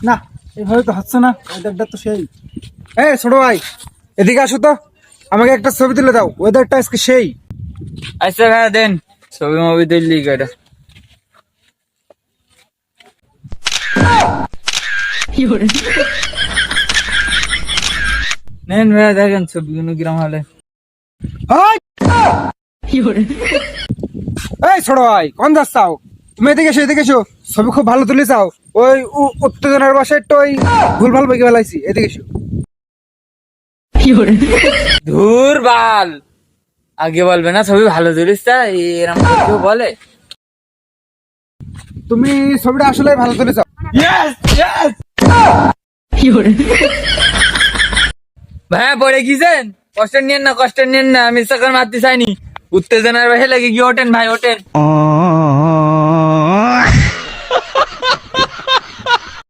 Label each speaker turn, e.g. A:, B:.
A: না, এভাবে তো হচ্ছে না, ওয়েদারটা তো সেই। এই ছোট ভাই, এদিকে আসো তো, আমাকে একটা ছবি তুলে দাও, ওয়েদারটা আজকে সেই।
B: আচ্ছা ভাইয়া দেন, ছবি মবি দিল্লি এটা। নেন ভাইয়া দেখেন ছবিগুলো কিরম হলে।
A: হাই! এই ছোট ভাই, কোন যাচ্ছাও? তুমি এদিকে এসো, এদিকে এসো, ছবি খুব ভালো তুলে চাও। ওই উত্তেজনার বসে একটু ওই ভুলভাল বকে ফেলাইছি, এদিকে এসো।
B: ধুর বাল, আগে বলবে না ছবি ভালো তুলিস তা, এরম করে কেউ বলে?
A: তুমি ছবিটা আসলে ভালো তুলে চাও।
B: Yes yes. ভাইয়া পড়ে গিয়েছেন, কষ্ট নিয়েন না, কষ্ট নিয়েন না, আমি সাকার মারতে চাইনি। উত্তেজনার বসে লেগে গিয়ে ওঠেন ভাই, ওঠেন।